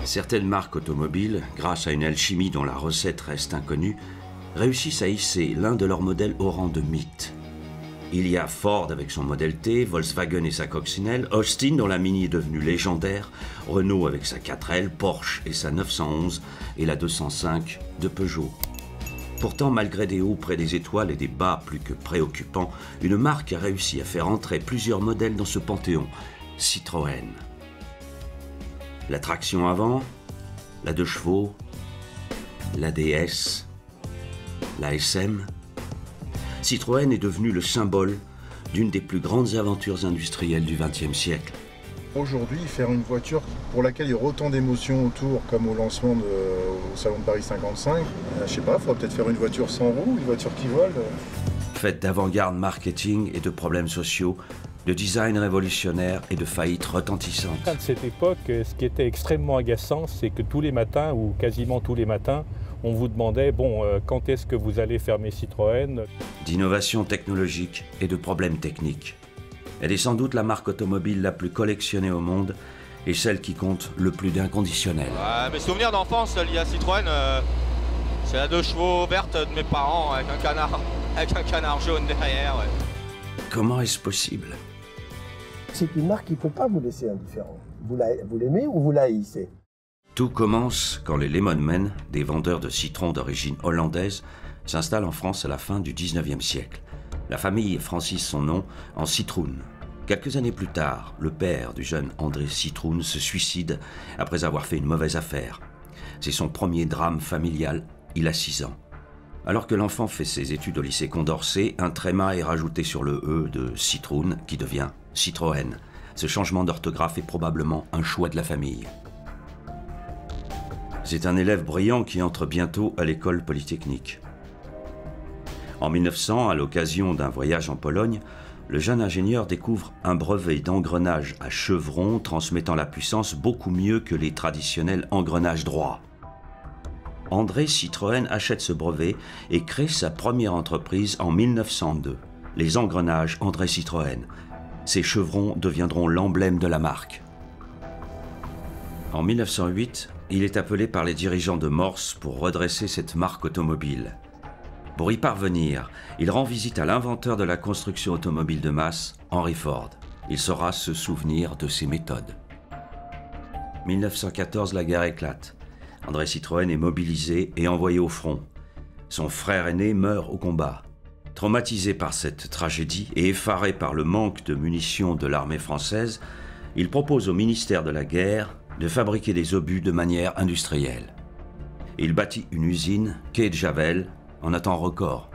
Certaines marques automobiles, grâce à une alchimie dont la recette reste inconnue, réussissent à hisser l'un de leurs modèles au rang de mythe. Il y a Ford avec son Model T, Volkswagen et sa coccinelle, Austin dont la Mini est devenue légendaire, Renault avec sa 4L, Porsche et sa 911 et la 205 de Peugeot. Pourtant, malgré des hauts près des étoiles et des bas plus que préoccupants, une marque a réussi à faire entrer plusieurs modèles dans ce panthéon, Citroën. La traction avant, la 2 chevaux, la DS, la SM. Citroën est devenu le symbole d'une des plus grandes aventures industrielles du XXe siècle. Aujourd'hui, faire une voiture pour laquelle il y aura autant d'émotions autour, comme au lancement au Salon de Paris 55, je sais pas, il faudra peut-être faire une voiture sans roues, une voiture qui vole. Faite d'avant-garde marketing et de problèmes sociaux, de design révolutionnaire et de faillites retentissantes. À cette époque, ce qui était extrêmement agaçant, c'est que tous les matins, ou quasiment tous les matins, on vous demandait, bon, quand est-ce que vous allez fermer Citroën? D'innovation technologique et de problèmes techniques. Elle est sans doute la marque automobile la plus collectionnée au monde et celle qui compte le plus d'inconditionnels. Mes souvenirs d'enfance liés à Citroën, c'est la 2 chevaux verte de mes parents avec un canard jaune derrière. Ouais. Comment est-ce possible? C'est une marque qui ne peut pas vous laisser indifférent. Vous l'aimez ou vous la haïssez? Tout commence quand les Lemonmen, des vendeurs de citrons d'origine hollandaise, s'installent en France à la fin du 19e siècle. La famille francise son nom en Citroen. Quelques années plus tard, le père du jeune André Citroen se suicide après avoir fait une mauvaise affaire. C'est son premier drame familial, il a 6 ans. Alors que l'enfant fait ses études au lycée Condorcet, un tréma est rajouté sur le E de Citroen qui devient Citroën. Ce changement d'orthographe est probablement un choix de la famille. C'est un élève brillant qui entre bientôt à l'école polytechnique. En 1900, à l'occasion d'un voyage en Pologne, le jeune ingénieur découvre un brevet d'engrenage à chevron transmettant la puissance beaucoup mieux que les traditionnels engrenages droits. André Citroën achète ce brevet et crée sa première entreprise en 1902, les engrenages André Citroën. Ces chevrons deviendront l'emblème de la marque. En 1908, il est appelé par les dirigeants de Morse pour redresser cette marque automobile. Pour y parvenir, il rend visite à l'inventeur de la construction automobile de masse, Henry Ford. Il saura se souvenir de ses méthodes. 1914, la guerre éclate. André Citroën est mobilisé et envoyé au front. Son frère aîné meurt au combat. Traumatisé par cette tragédie et effaré par le manque de munitions de l'armée française, il propose au ministère de la Guerre de fabriquer des obus de manière industrielle. Il bâtit une usine, quai de Javel, en un temps record.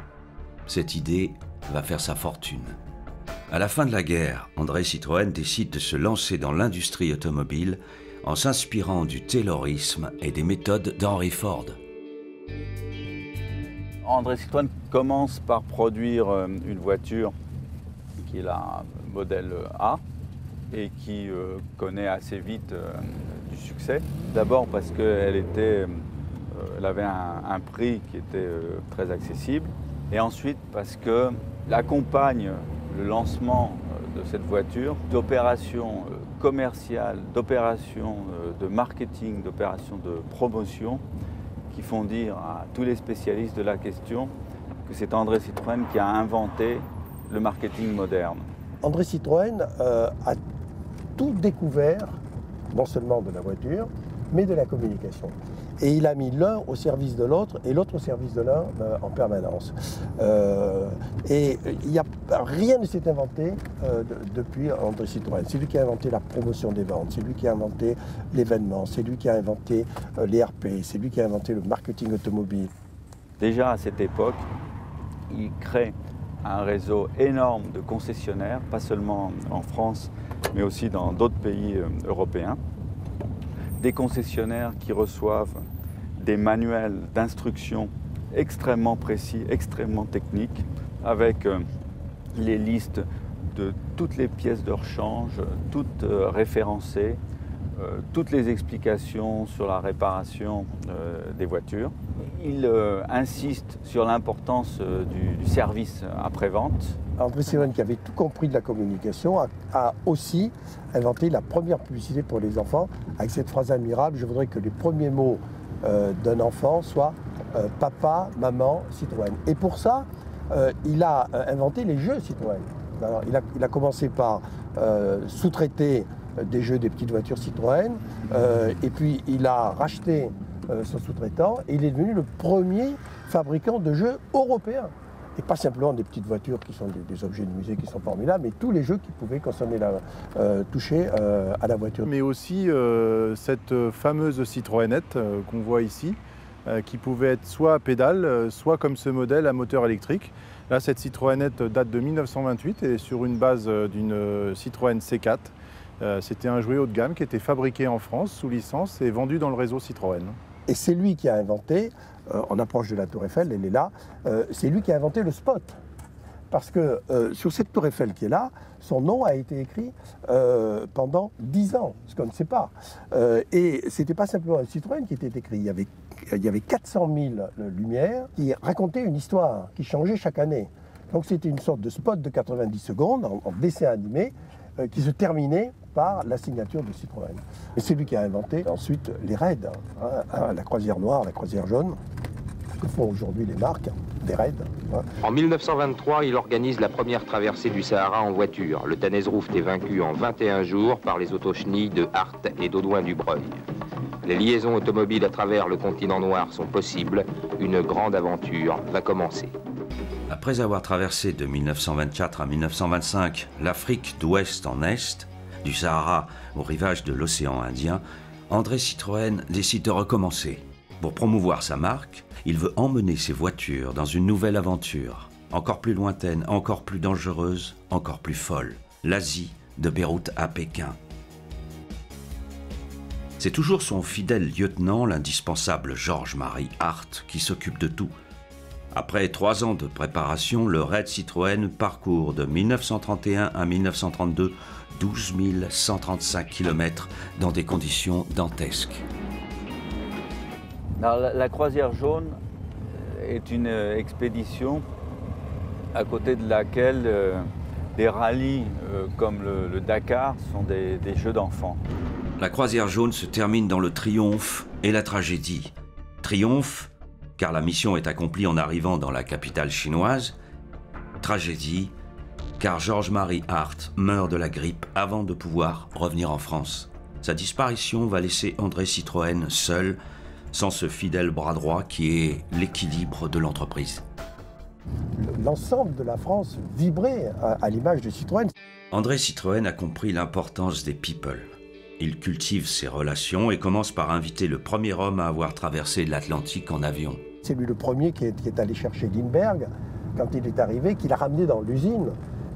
Cette idée va faire sa fortune. À la fin de la guerre, André Citroën décide de se lancer dans l'industrie automobile en s'inspirant du taylorisme et des méthodes d'Henry Ford. André Citroën commence par produire une voiture qui est la modèle A et qui connaît assez vite du succès. D'abord parce qu'elle avait un prix qui était très accessible, et ensuite parce qu'elle accompagne le lancement de cette voiture d'opérations commerciales, d'opérations de marketing, d'opérations de promotion qui font dire à tous les spécialistes de la question que c'est André Citroën qui a inventé le marketing moderne. André Citroën a tout découvert, non seulement de la voiture, mais de la communication. Et il a mis l'un au service de l'autre et l'autre au service de l'un en permanence. Rien ne s'est inventé depuis André Citroën. C'est lui qui a inventé la promotion des ventes, c'est lui qui a inventé l'événement, c'est lui qui a inventé les RP, c'est lui qui a inventé le marketing automobile. Déjà à cette époque, il crée un réseau énorme de concessionnaires, pas seulement en France, mais aussi dans d'autres pays européens. Des concessionnaires qui reçoivent des manuels d'instruction extrêmement précis, extrêmement techniques, avec les listes de toutes les pièces de rechange, toutes référencées, toutes les explications sur la réparation des voitures. Il insiste sur l'importance du service après-vente, André Citroën, qui avait tout compris de la communication, a aussi inventé la première publicité pour les enfants avec cette phrase admirable: je voudrais que les premiers mots d'un enfant soient papa, maman, Citroën. Et pour ça, il a inventé les jeux Citroën. Alors, il a commencé par sous-traiter des jeux des petites voitures Citroën, et puis il a racheté son sous-traitant, et il est devenu le premier fabricant de jeux européens. Et pas simplement des petites voitures qui sont des objets de musée qui sont formidables, mais tous les jeux qui pouvaient toucher à la voiture. Mais aussi cette fameuse Citroënette qu'on voit ici, qui pouvait être soit à pédale, soit comme ce modèle à moteur électrique. Là, cette Citroënette date de 1928 et est sur une base d'une Citroën C4. C'était un jouet haut de gamme qui était fabriqué en France sous licence et vendu dans le réseau Citroën. Et c'est lui qui a inventé, on approche de la Tour Eiffel, elle est là, c'est lui qui a inventé le spot. Parce que sur cette Tour Eiffel qui est là, son nom a été écrit pendant 10 ans, ce qu'on ne sait pas. Et ce n'était pas simplement un Citroën qui était écrit, il y avait 400 000 lumières qui racontaient une histoire, qui changeait chaque année. Donc c'était une sorte de spot de 90 secondes en dessin animé qui se terminait par la signature de Citroën. Et c'est lui qui a inventé ensuite les raids, la croisière noire, la croisière jaune, que font aujourd'hui les marques, des raids. En 1923, il organise la première traversée du Sahara en voiture. Le Tanezrouft est vaincu en 21 jours par les autochenilles de Hart et d'Audouin-Dubreuil. Les liaisons automobiles à travers le continent noir sont possibles. Une grande aventure va commencer. Après avoir traversé de 1924 à 1925 l'Afrique d'ouest en est, du Sahara au rivage de l'océan Indien, André Citroën décide de recommencer. Pour promouvoir sa marque, il veut emmener ses voitures dans une nouvelle aventure, encore plus lointaine, encore plus dangereuse, encore plus folle, l'Asie de Beyrouth à Pékin. C'est toujours son fidèle lieutenant, l'indispensable Georges-Marie Hart, qui s'occupe de tout. Après 3 ans de préparation, le raid Citroën parcourt de 1931 à 1932 12 135 km dans des conditions dantesques. Alors, la croisière jaune est une expédition à côté de laquelle des rallyes comme le Dakar sont des jeux d'enfants. La croisière jaune se termine dans le triomphe et la tragédie. Triomphe, car la mission est accomplie en arrivant dans la capitale chinoise. Tragédie, car Georges-Marie Hart meurt de la grippe avant de pouvoir revenir en France. Sa disparition va laisser André Citroën seul, sans ce fidèle bras droit qui est l'équilibre de l'entreprise. L'ensemble de la France vibrait à l'image de Citroën. André Citroën a compris l'importance des people. Il cultive ses relations et commence par inviter le premier homme à avoir traversé l'Atlantique en avion. C'est lui le premier qui est allé chercher Lindbergh quand il est arrivé, qui l'a ramené dans l'usine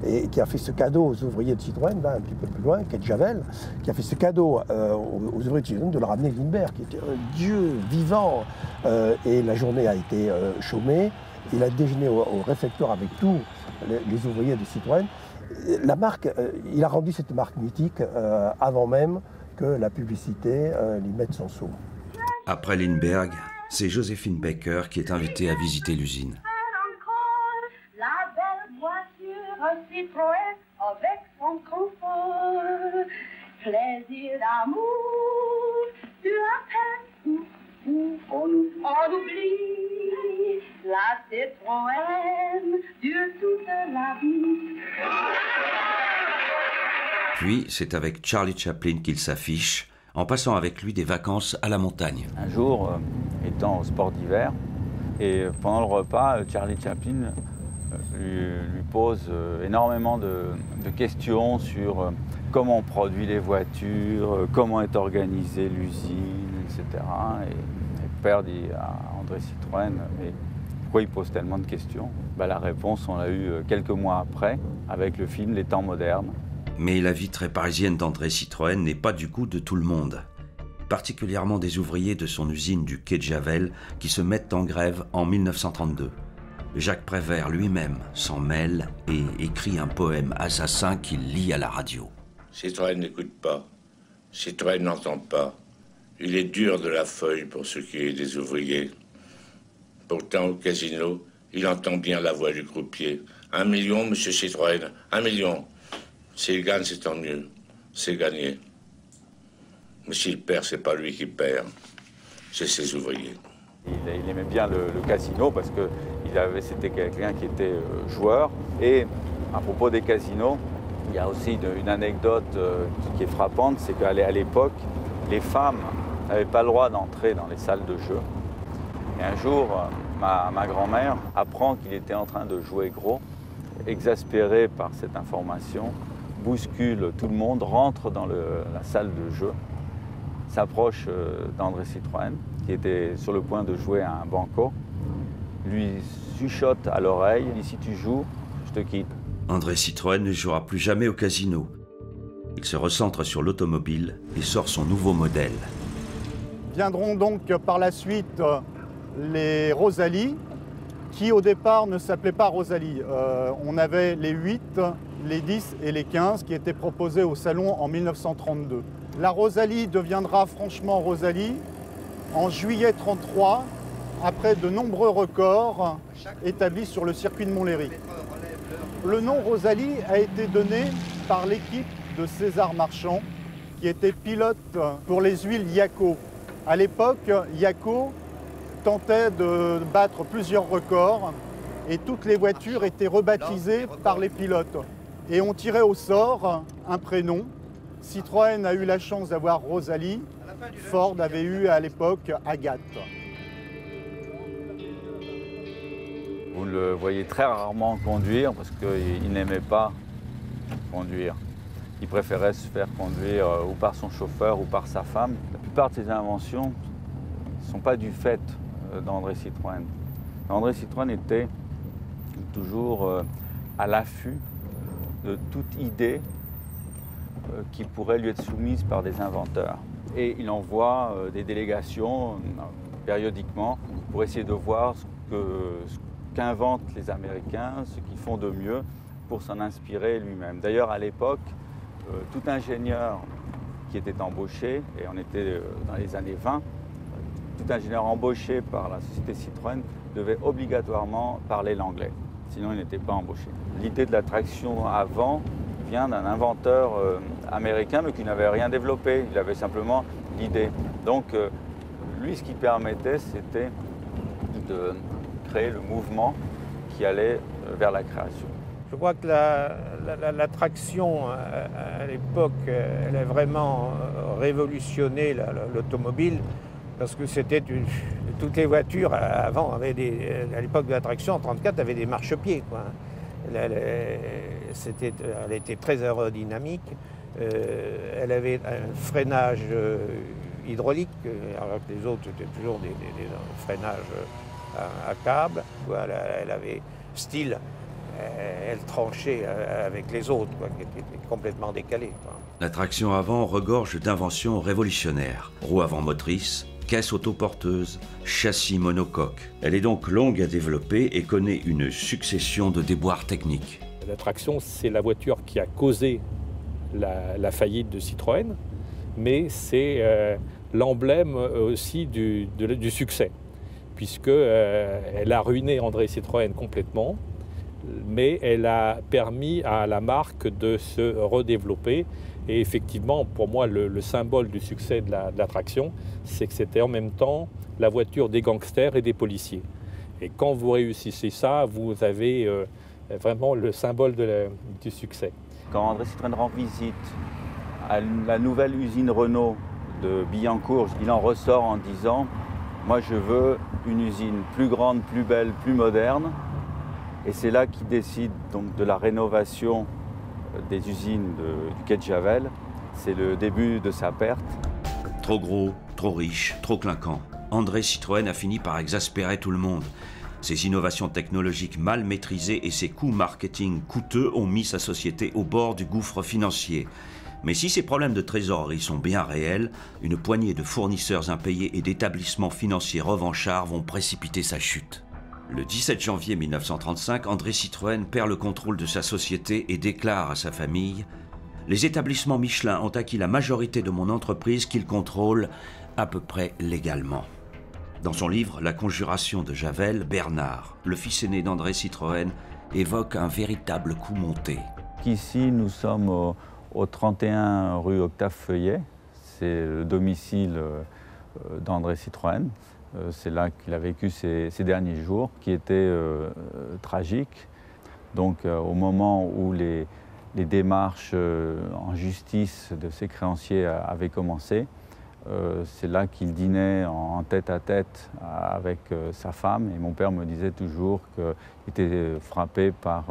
et qui a fait ce cadeau aux ouvriers de Citroën, là, un petit peu plus loin, Kate Javel, qui a fait ce cadeau aux ouvriers de Citroën de le ramener Lindbergh, qui était un dieu vivant. Et la journée a été chômée. Il a déjeuné au réfectoire avec tous les ouvriers de Citroën. La marque, il a rendu cette marque mythique avant même que la publicité lui mette son sceau. Après Lindbergh, c'est Joséphine Baker qui est invitée à visiter l'usine. La belle voiture Citroën avec son confort, plaisir d'amour, tu appelles on oublie la Citroën dure toute la vie. Puis, c'est avec Charlie Chaplin qu'il s'affiche, en passant avec lui des vacances à la montagne. Un jour, étant au sport d'hiver, et pendant le repas, Charlie Chaplin lui pose énormément de questions sur comment on produit les voitures, comment est organisée l'usine, etc. Et le père dit à André Citroën, mais pourquoi il pose tellement de questions? La réponse, on l'a eue quelques mois après, avec le film Les Temps modernes. Mais la vie très parisienne d'André Citroën n'est pas du goût de tout le monde. Particulièrement des ouvriers de son usine du quai de Javel qui se mettent en grève en 1932. Jacques Prévert lui-même s'en mêle et écrit un poème assassin qu'il lit à la radio. Citroën n'écoute pas, Citroën n'entend pas. Il est dur de la feuille pour ce qui est des ouvriers. Pourtant, au casino, il entend bien la voix du croupier. 1 million, monsieur Citroën, 1 million. S'il gagne, c'est tant mieux. C'est gagné. Mais s'il perd, c'est pas lui qui perd. C'est ses ouvriers. Il aimait bien le casino parce que c'était quelqu'un qui était joueur. Et à propos des casinos, il y a aussi une anecdote qui est frappante, c'est qu'à l'époque, les femmes n'avaient pas le droit d'entrer dans les salles de jeu. Et un jour, ma grand-mère apprend qu'il était en train de jouer gros, exaspérée par cette information, bouscule tout le monde, rentre dans la salle de jeu, s'approche d'André Citroën, qui était sur le point de jouer à un banco, lui chuchote à l'oreille, « Si tu joues, je te quitte ». André Citroën ne jouera plus jamais au casino. Il se recentre sur l'automobile et sort son nouveau modèle. Viendront donc par la suite les Rosalie, qui au départ ne s'appelaient pas Rosalie. On avait les 8, les 10 et les 15 qui étaient proposés au salon en 1932. La Rosalie deviendra franchement Rosalie en juillet 1933, après de nombreux records établis sur le circuit de Montlhéry. Le nom Rosalie a été donné par l'équipe de César Marchand, qui était pilote pour les huiles Yaco. À l'époque, Yaco tentait de battre plusieurs records et toutes les voitures étaient rebaptisées par les pilotes. Et on tirait au sort un prénom. Citroën a eu la chance d'avoir Rosalie, Ford avait eu à l'époque Agathe. Vous le voyez très rarement conduire parce qu'il n'aimait pas conduire. Il préférait se faire conduire ou par son chauffeur ou par sa femme. La plupart de ses inventions ne sont pas du fait d'André Citroën. André Citroën était toujours à l'affût de toute idée qui pourrait lui être soumise par des inventeurs. Et il envoie des délégations périodiquement pour essayer de voir ce qu'inventent les Américains, ce qu'ils font de mieux pour s'en inspirer lui-même. D'ailleurs, à l'époque, tout ingénieur qui était embauché, et on était dans les années 20, tout ingénieur embauché par la société Citroën devait obligatoirement parler l'anglais, sinon il n'était pas embauché. L'idée de la traction avant vient d'un inventeur américain, mais qui n'avait rien développé, il avait simplement l'idée. Donc, lui, ce qui permettait, c'était de créer le mouvement qui allait vers la création. Je crois que la traction, à l'époque, elle a vraiment révolutionné l'automobile, parce que c'était toutes les voitures avant avaient à l'époque de la traction en 1934 avaient des marchepieds, quoi. Elle était très aérodynamique, elle avait un freinage hydraulique, alors que les autres c'était toujours des freinages à câble. Elle avait style, elle tranchait avec les autres, quoi, qui étaient complètement décalés, quoi. La traction avant regorge d'inventions révolutionnaires. Roues avant motrices, caisse autoporteuse, châssis monocoque. Elle est donc longue à développer et connaît une succession de déboires techniques. La traction, c'est la voiture qui a causé la faillite de Citroën, mais c'est l'emblème aussi du succès, puisqu'elle a ruiné André Citroën complètement, mais elle a permis à la marque de se redévelopper. Et effectivement, pour moi, le symbole du succès de la traction, c'est que c'était en même temps la voiture des gangsters et des policiers. Et quand vous réussissez ça, vous avez vraiment le symbole du succès. Quand André Citroën rend visite à la nouvelle usine Renault de Billancourt, il en ressort en disant « Moi, je veux une usine plus grande, plus belle, plus moderne ». Et c'est là qu'il décide donc de la rénovation des usines du quai de Javel. C'est le début de sa perte. Trop gros, trop riche, trop clinquant. André Citroën a fini par exaspérer tout le monde. Ses innovations technologiques mal maîtrisées et ses coûts marketing coûteux ont mis sa société au bord du gouffre financier. Mais si ces problèmes de trésorerie sont bien réels, une poignée de fournisseurs impayés et d'établissements financiers revanchards vont précipiter sa chute. Le 17 janvier 1935, André Citroën perd le contrôle de sa société et déclare à sa famille « Les établissements Michelin ont acquis la majorité de mon entreprise qu'ils contrôlent à peu près légalement ». Dans son livre « La conjuration de Javel », Bernard, le fils aîné d'André Citroën, évoque un véritable coup monté. Ici, nous sommes au 31 rue Octave Feuillet. C'est le domicile d'André Citroën. C'est là qu'il a vécu ses derniers jours, qui étaient tragiques. Donc au moment où les démarches en justice de ses créanciers avaient commencé, c'est là qu'il dînait en tête-à-tête avec sa femme. Et mon père me disait toujours qu'il était frappé par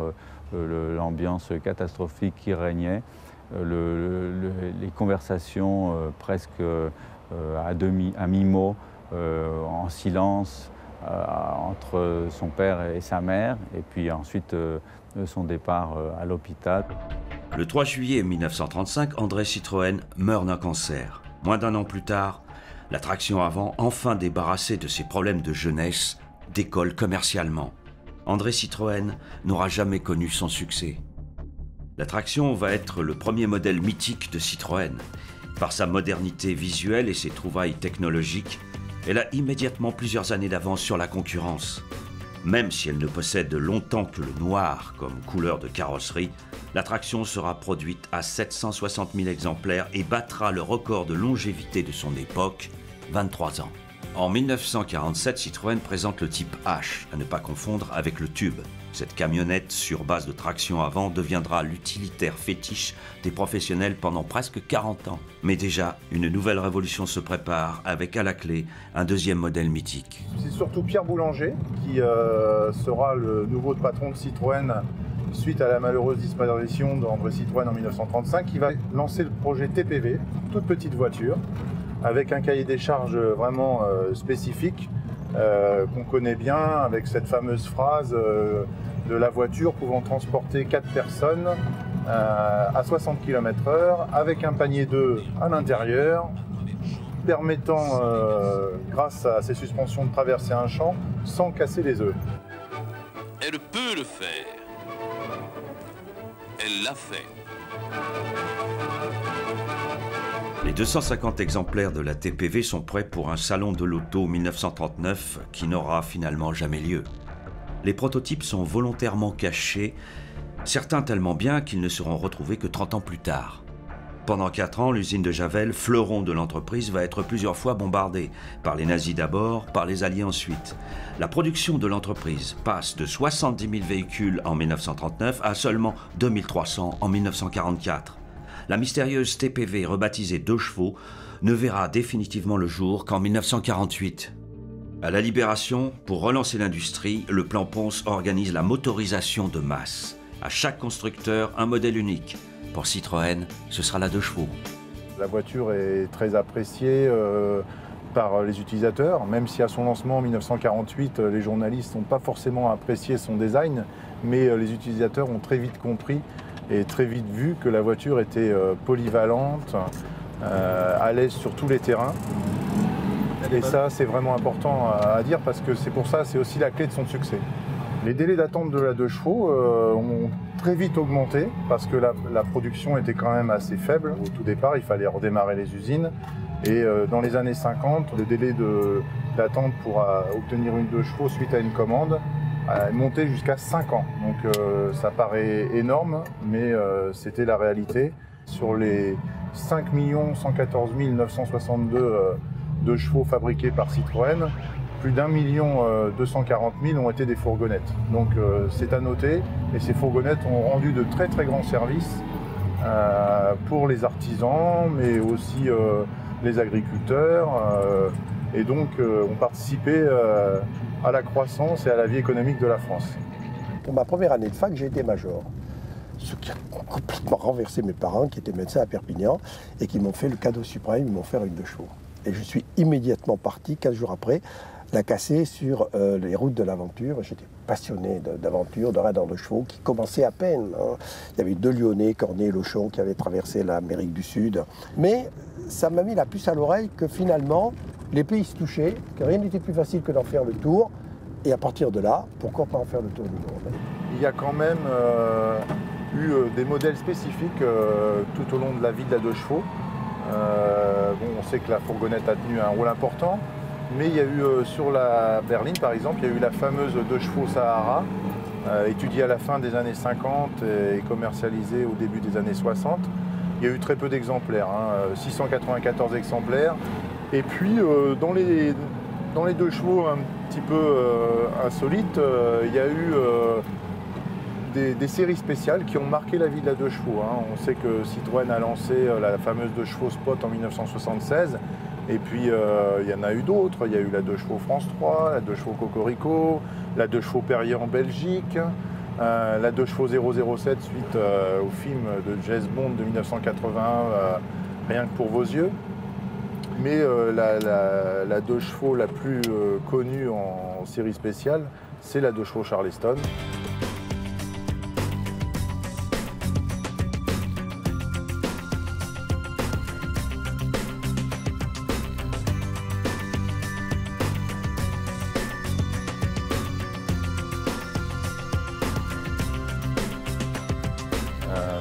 l'ambiance catastrophique qui régnait, les conversations presque à mi-mot, en silence, entre son père et sa mère, et puis ensuite son départ à l'hôpital. Le 3 juillet 1935, André Citroën meurt d'un cancer. Moins d'un an plus tard, la traction avant, enfin débarrassée de ses problèmes de jeunesse, décolle commercialement. André Citroën n'aura jamais connu son succès. La traction va être le premier modèle mythique de Citroën. Par sa modernité visuelle et ses trouvailles technologiques, elle a immédiatement plusieurs années d'avance sur la concurrence. Même si elle ne possède longtemps que le noir comme couleur de carrosserie, la traction sera produite à 760 000 exemplaires et battra le record de longévité de son époque, 23 ans. En 1947, Citroën présente le type H, à ne pas confondre avec le Tube. Cette camionnette sur base de traction avant deviendra l'utilitaire fétiche des professionnels pendant presque 40 ans. Mais déjà, une nouvelle révolution se prépare avec à la clé un deuxième modèle mythique. C'est surtout Pierre Boulanger qui sera le nouveau patron de Citroën suite à la malheureuse disparition d'André Citroën en 1935, qui va lancer le projet TPV, toute petite voiture, avec un cahier des charges vraiment spécifique, qu'on connaît bien, avec cette fameuse phrase de la voiture pouvant transporter 4 personnes à 60 km/h, avec un panier d'œufs à l'intérieur, permettant, grâce à ses suspensions, de traverser un champ sans casser les œufs. Elle peut le faire. Elle l'a fait. Les 250 exemplaires de la TPV sont prêts pour un salon de l'auto 1939 qui n'aura finalement jamais lieu. Les prototypes sont volontairement cachés, certains tellement bien qu'ils ne seront retrouvés que 30 ans plus tard. Pendant 4 ans, l'usine de Javel, fleuron de l'entreprise, va être plusieurs fois bombardée, par les nazis d'abord, par les alliés ensuite. La production de l'entreprise passe de 70 000 véhicules en 1939 à seulement 2300 en 1944. La mystérieuse TPV, rebaptisée 2 chevaux, ne verra définitivement le jour qu'en 1948. À la Libération, pour relancer l'industrie, le plan Ponce organise la motorisation de masse. À chaque constructeur, un modèle unique. Pour Citroën, ce sera la 2 chevaux. La voiture est très appréciée par les utilisateurs, même si à son lancement en 1948, les journalistes n'ont pas forcément apprécié son design, mais les utilisateurs ont très vite compris et très vite vu que la voiture était polyvalente, à l'aise sur tous les terrains. Et ça, c'est vraiment important à dire parce que c'est pour ça, c'est aussi la clé de son succès. Les délais d'attente de la 2 chevaux ont très vite augmenté parce que la production était quand même assez faible. Au tout départ, il fallait redémarrer les usines. Et dans les années 50, le délai d'attente pour obtenir une 2 chevaux suite à une commande est monté jusqu'à 5 ans. Donc ça paraît énorme, mais c'était la réalité. Sur les 5 114 962 2 chevaux fabriqués par Citroën, plus d'1 240 000 ont été des fourgonnettes. Donc c'est à noter, et ces fourgonnettes ont rendu de très très grands services pour les artisans, mais aussi les agriculteurs, et donc ont participé à la croissance et à la vie économique de la France. Pour ma première année de fac, j'ai été major. Ce qui a complètement renversé mes parents, qui étaient médecins à Perpignan, et qui m'ont fait le cadeau suprême, ils m'ont offert une 2 chevaux. Et je suis immédiatement parti, 15 jours après, la casser sur les routes de l'aventure. J'étais passionné d'aventure, de raideurs de chevaux qui commençaient à peine. Hein. Il y avait 2 Lyonnais, Cornet et Lochon, qui avaient traversé l'Amérique du Sud. Mais ça m'a mis la puce à l'oreille que finalement, les pays se touchaient, que rien n'était plus facile que d'en faire le tour. Et à partir de là, pourquoi pas en faire le tour du monde? Il y a quand même eu des modèles spécifiques tout au long de la vie de la 2 chevaux. On sait que la fourgonnette a tenu un rôle important. Mais il y a eu sur la berline, par exemple, il y a eu la fameuse 2 chevaux Sahara étudié à la fin des années 50 et commercialisé au début des années 60. Il y a eu très peu d'exemplaires, 694 exemplaires. Et puis dans les 2 chevaux un petit peu insolites, il y a eu des séries spéciales qui ont marqué la vie de la 2 chevaux. On sait que Citroën a lancé la fameuse 2 chevaux Spot en 1976. Et puis il y en a eu d'autres. Il y a eu la 2 chevaux France 3, la 2 chevaux Cocorico, la 2 chevaux Perrier en Belgique, la 2 chevaux 007 suite au film de James Bond de 1981, Rien que pour vos yeux. Mais la 2 chevaux la plus connue en série spéciale, c'est la 2 chevaux Charleston.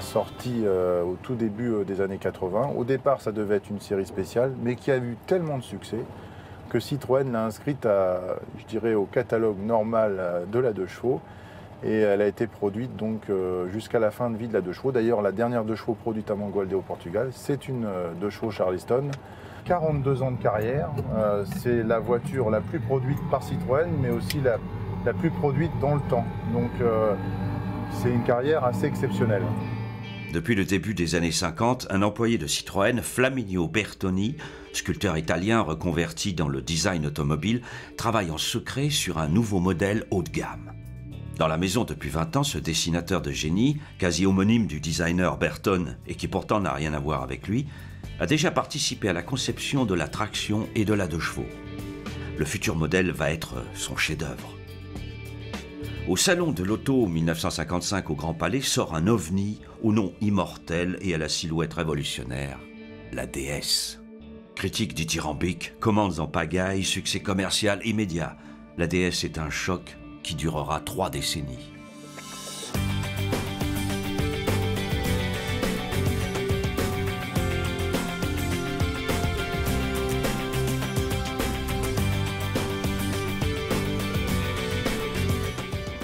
Sorti au tout début des années 80. Au départ, ça devait être une série spéciale, mais qui a eu tellement de succès que Citroën l'a inscrite je dirais, au catalogue normal de la 2 chevaux. Et elle a été produite donc jusqu'à la fin de vie de la 2 chevaux. D'ailleurs, la dernière 2 chevaux produite à Mangualde au Portugal, c'est une 2 chevaux Charleston. 42 ans de carrière, c'est la voiture la plus produite par Citroën, mais aussi la plus produite dans le temps. Donc c'est une carrière assez exceptionnelle. Depuis le début des années 50, un employé de Citroën, Flaminio Bertoni, sculpteur italien reconverti dans le design automobile, travaille en secret sur un nouveau modèle haut de gamme. Dans la maison depuis 20 ans, ce dessinateur de génie, quasi homonyme du designer Bertone et qui pourtant n'a rien à voir avec lui, a déjà participé à la conception de la traction et de la 2 chevaux. Le futur modèle va être son chef-d'œuvre. Au salon de l'auto 1955 au Grand Palais sort un ovni au nom immortel et à la silhouette révolutionnaire, la DS. Critique dithyrambique, commandes en pagaille, succès commercial immédiat. La DS est un choc qui durera 3 décennies.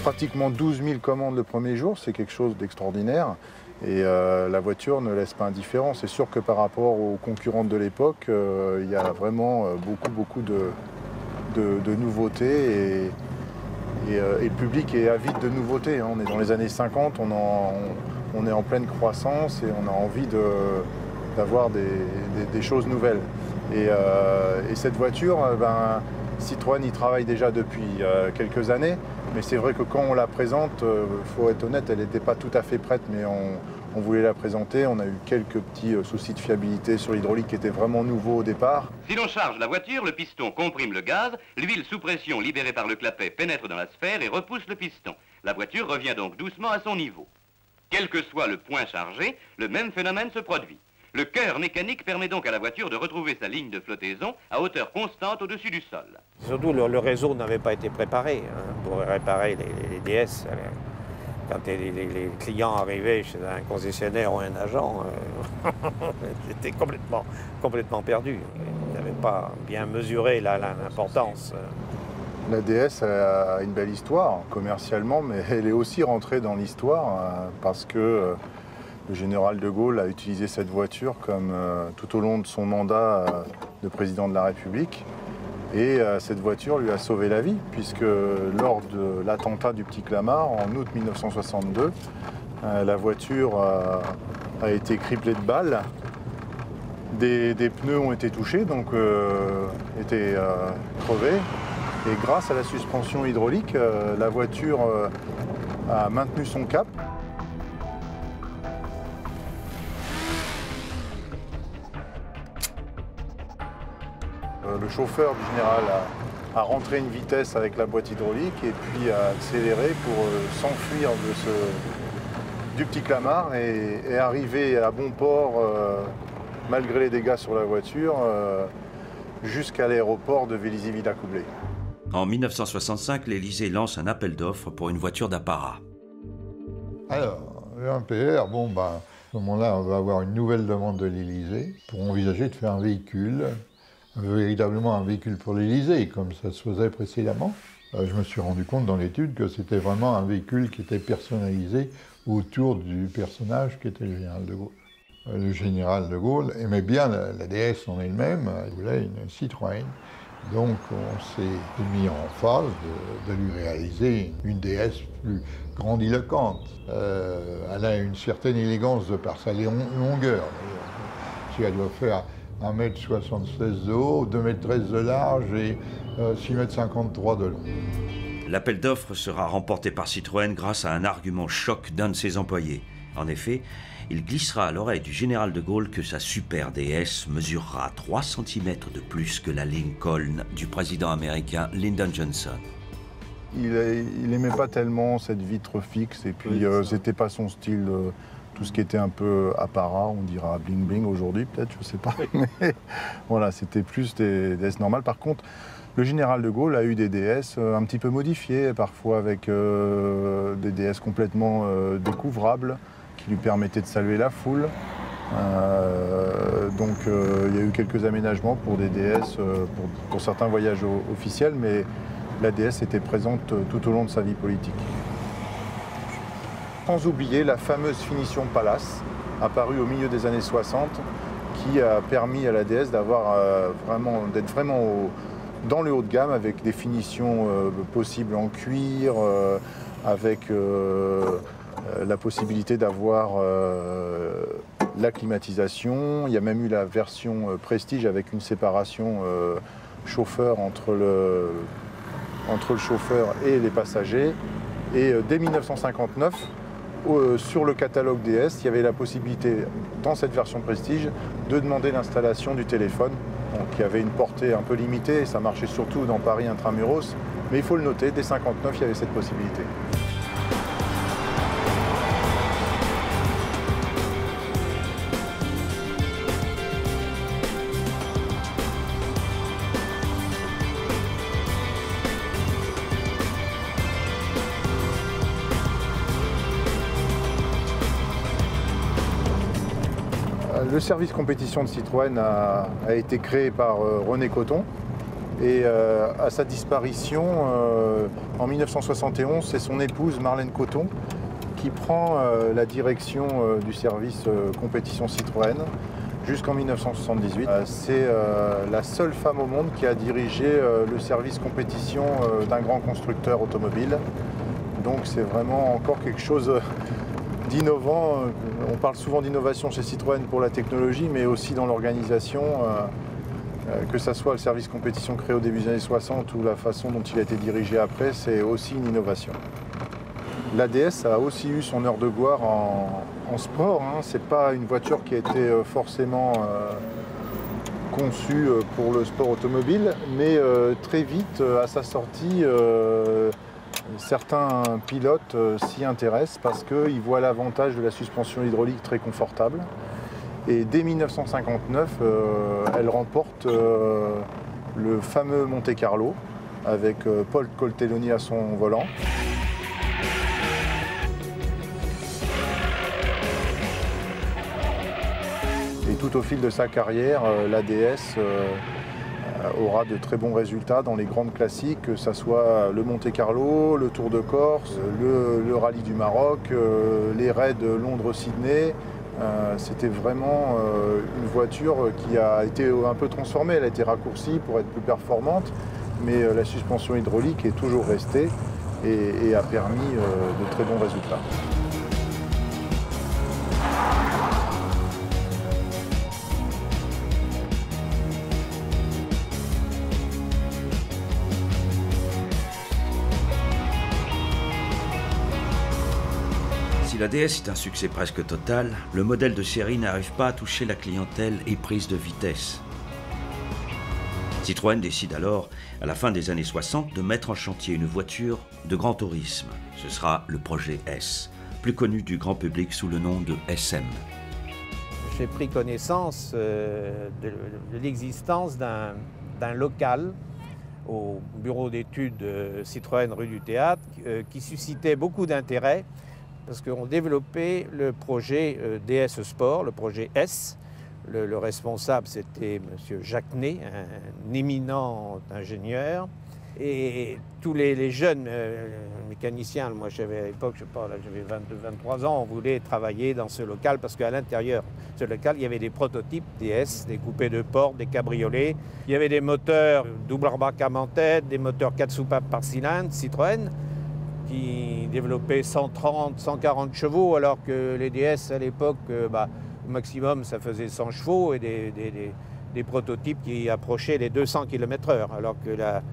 Pratiquement 12 000 commandes le premier jour, c'est quelque chose d'extraordinaire. Et la voiture ne laisse pas indifférent. C'est sûr que par rapport aux concurrentes de l'époque, il y a vraiment beaucoup de nouveautés. Et le public est avide de nouveautés. On est dans les années 50, on est en pleine croissance et on a envie d'avoir des choses nouvelles. Et cette voiture, Citroën y travaille déjà depuis quelques années. Mais c'est vrai que quand on la présente, il faut être honnête, elle n'était pas tout à fait prête, mais on voulait la présenter. On a eu quelques petits soucis de fiabilité sur l'hydraulique qui était vraiment nouveau au départ. Si l'on charge la voiture, le piston comprime le gaz, l'huile sous pression libérée par le clapet pénètre dans la sphère et repousse le piston. La voiture revient donc doucement à son niveau. Quel que soit le point chargé, le même phénomène se produit. Le cœur mécanique permet donc à la voiture de retrouver sa ligne de flottaison à hauteur constante au-dessus du sol. Surtout, le réseau n'avait pas été préparé pour réparer les DS. Quand les clients arrivaient chez un concessionnaire ou un agent, ils étaient complètement perdus. Ils n'avaient pas bien mesuré l'importance. La DS a une belle histoire commercialement, mais elle est aussi rentrée dans l'histoire parce que le général de Gaulle a utilisé cette voiture comme tout au long de son mandat de président de la République. Et cette voiture lui a sauvé la vie, puisque lors de l'attentat du Petit Clamart, en août 1962, la voiture a été criblée de balles. Des pneus ont été touchés, donc étaient crevés. Et grâce à la suspension hydraulique, la voiture a maintenu son cap. Le chauffeur du général a rentré une vitesse avec la boîte hydraulique et puis a accéléré pour s'enfuir du Petit Clamart et arriver à bon port, malgré les dégâts sur la voiture, jusqu'à l'aéroport de Vélizy-Villacoublay. En 1965, l'Élysée lance un appel d'offres pour une voiture d'apparat. Alors, un PR, à ce moment-là, on va avoir une nouvelle demande de l'Élysée pour envisager de faire un véhicule, véritablement un véhicule pour l'Élysée, comme ça se faisait précédemment. Je me suis rendu compte dans l'étude que c'était vraiment un véhicule qui était personnalisé autour du personnage qui était le général de Gaulle. Le général de Gaulle aimait bien la DS en elle-même, il voulait une Citroën. Donc on s'est mis en phase de lui réaliser une DS plus grandiloquente. Elle a une certaine élégance de par sa longueur. Si elle doit faire 1,76 m de haut, 2,13 m de large et 6,53 m de long. L'appel d'offres sera remporté par Citroën grâce à un argument choc d'un de ses employés. En effet, il glissera à l'oreille du général de Gaulle que sa super DS mesurera 3 cm de plus que la Lincoln du président américain Lyndon Johnson. Il n'aimait pas tellement cette vitre fixe et puis c'était pas son style, tout ce qui était un peu apparat, on dira bling bling aujourd'hui peut-être, je sais pas. Mais voilà, c'était plus des DS normales. Par contre, le général de Gaulle a eu des DS un petit peu modifiées, parfois avec des DS complètement découvrables, qui lui permettaient de saluer la foule. Donc il y a eu quelques aménagements pour des DS, pour certains voyages officiels, mais la DS était présente tout au long de sa vie politique. Sans oublier la fameuse finition Palace, apparue au milieu des années 60, qui a permis à la DS d'être vraiment dans le haut de gamme, avec des finitions possibles en cuir, avec la possibilité d'avoir la climatisation. Il y a même eu la version Prestige avec une séparation chauffeur entre le chauffeur et les passagers. Et dès 1959, sur le catalogue DS, il y avait la possibilité, dans cette version Prestige, de demander l'installation du téléphone, qui avait une portée un peu limitée, et ça marchait surtout dans Paris intramuros. Mais il faut le noter, dès 1959, il y avait cette possibilité. Le service compétition de Citroën a été créé par René Cotton et à sa disparition en 1971, c'est son épouse Marlène Cotton qui prend la direction du service compétition Citroën jusqu'en 1978. C'est la seule femme au monde qui a dirigé le service compétition d'un grand constructeur automobile. Donc c'est vraiment encore quelque chose d'innovant. On parle souvent d'innovation chez Citroën pour la technologie, mais aussi dans l'organisation, que ce soit le service compétition créé au début des années 60 ou la façon dont il a été dirigé après, c'est aussi une innovation. La DS a aussi eu son heure de gloire en sport. C'est pas une voiture qui a été forcément conçue pour le sport automobile, mais très vite, à sa sortie, certains pilotes s'y intéressent parce qu'ils voient l'avantage de la suspension hydraulique très confortable. Et dès 1959, elle remporte le fameux Monte Carlo avec Paul Coltelloni à son volant. Et tout au fil de sa carrière, la DS aura de très bons résultats dans les grandes classiques, que ce soit le Monte Carlo, le Tour de Corse, le Rallye du Maroc, les raids Londres-Sydney. C'était vraiment une voiture qui a été un peu transformée, elle a été raccourcie pour être plus performante, mais la suspension hydraulique est toujours restée et a permis de très bons résultats. Si la DS est un succès presque total, le modèle de série n'arrive pas à toucher la clientèle éprise de vitesse. Citroën décide alors, à la fin des années 60, de mettre en chantier une voiture de grand tourisme. Ce sera le projet S, plus connu du grand public sous le nom de SM. J'ai pris connaissance de l'existence d'un local au bureau d'études Citroën rue du Théâtre qui suscitait beaucoup d'intérêt parce qu'on développait le projet DS Sport, le projet S. Le responsable, c'était M. Jacquenet, un éminent ingénieur. Et tous les jeunes mécaniciens, moi j'avais à l'époque, je sais pas, j'avais 22, 23 ans, on voulait travailler dans ce local parce qu'à l'intérieur de ce local, il y avait des prototypes DS, des coupés de porte, des cabriolets. Il y avait des moteurs double embarquement en tête, des moteurs 4 soupapes par cylindre, Citroën, qui développaient 130, 140 chevaux, alors que les DS à l'époque, au maximum, ça faisait 100 chevaux et des prototypes qui approchaient les 200 km/h, alors que la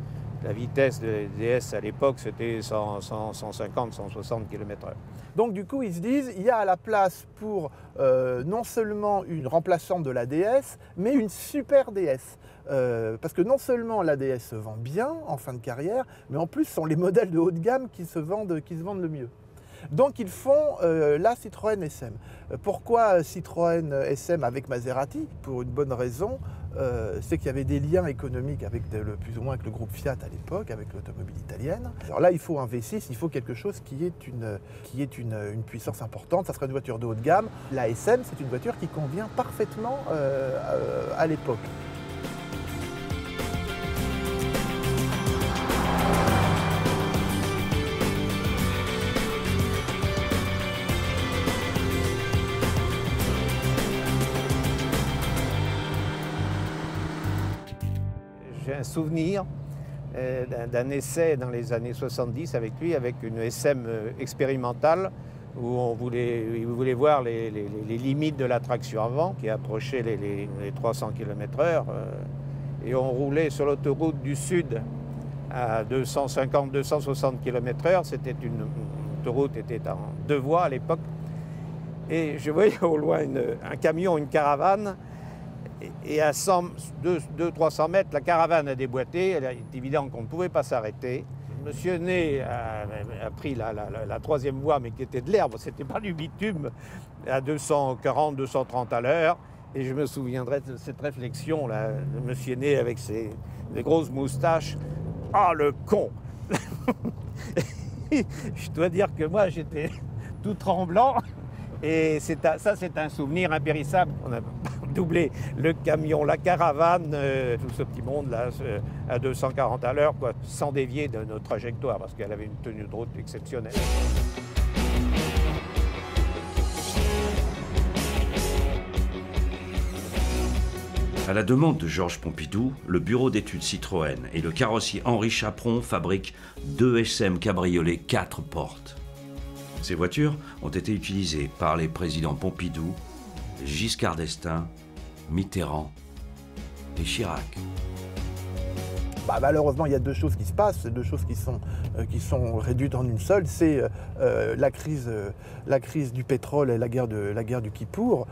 vitesse de DS à l'époque, c'était 150, 160 km/h. Donc du coup, ils se disent, il y a à la place pour non seulement une remplaçante de la DS, mais une super DS. Parce que non seulement la DS se vend bien en fin de carrière, mais en plus, ce sont les modèles de haut de gamme qui se vendent le mieux. Donc ils font la Citroën SM. Pourquoi Citroën SM avec Maserati? Pour une bonne raison, c'est qu'il y avait des liens économiques avec plus ou moins avec le groupe Fiat à l'époque, avec l'automobile italienne. Alors là, il faut un V6, il faut quelque chose qui ait une puissance importante. Ça sera une voiture de haut de gamme. La SM, c'est une voiture qui convient parfaitement à l'époque. J'ai un souvenir d'un essai dans les années 70 avec lui, avec une SM expérimentale où il voulait voir les limites de la traction avant, qui approchait les 300 km/h. Et on roulait sur l'autoroute du Sud à 250-260 km/h. C'était une autoroute était en 2 voies à l'époque. Et je voyais au loin un camion, une caravane. Et à 200-300 mètres, la caravane a déboîté. Il est évident qu'on ne pouvait pas s'arrêter. Monsieur Ney a pris la 3e voie, mais qui était de l'herbe, ce n'était pas du bitume, à 240-230 à l'heure. Et je me souviendrai de cette réflexion là, de Monsieur Ney avec ses grosses moustaches. Ah, le con! Je dois dire que moi, j'étais tout tremblant. Et ça, c'est un souvenir impérissable. On a doublé le camion, la caravane, tout ce petit monde-là, à 240 à l'heure, sans dévier de notre trajectoire, parce qu'elle avait une tenue de route exceptionnelle. À la demande de Georges Pompidou, le bureau d'études Citroën et le carrossier Henri Chaperon fabriquent 2 SM cabriolets 4 portes. Ces voitures ont été utilisées par les présidents Pompidou, Giscard d'Estaing, Mitterrand et Chirac. Malheureusement, il y a 2 choses qui se passent, 2 choses qui sont réduites en une seule. C'est la crise du pétrole et la guerre du Kippour,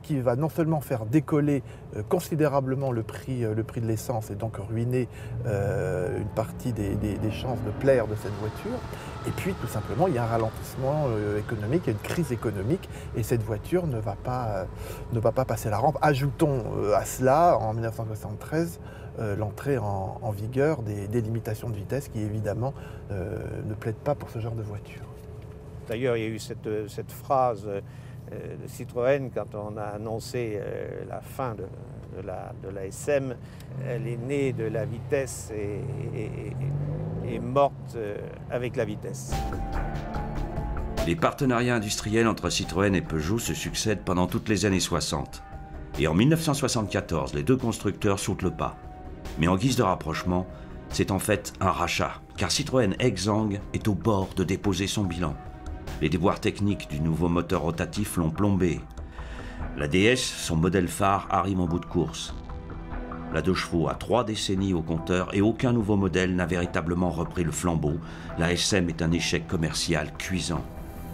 qui va non seulement faire décoller considérablement le prix de l'essence et donc ruiner une partie des chances de plaire de cette voiture. Et puis, tout simplement, il y a un ralentissement économique, il y a une crise économique, et cette voiture ne va pas passer la rampe. Ajoutons à cela, en 1973, l'entrée en vigueur des limitations de vitesse qui, évidemment, ne plaident pas pour ce genre de voiture. D'ailleurs, il y a eu cette phrase de Citroën quand on a annoncé la fin de la SM. Elle est née de la vitesse et morte avec la vitesse. Les partenariats industriels entre Citroën et Peugeot se succèdent pendant toutes les années 60. Et en 1974, les 2 constructeurs sautent le pas. Mais en guise de rapprochement, c'est en fait un rachat, car Citroën Exang est au bord de déposer son bilan. Les déboires techniques du nouveau moteur rotatif l'ont plombé. La DS, son modèle phare, arrive en bout de course. La 2 chevaux a 3 décennies au compteur et aucun nouveau modèle n'a véritablement repris le flambeau. La SM est un échec commercial cuisant.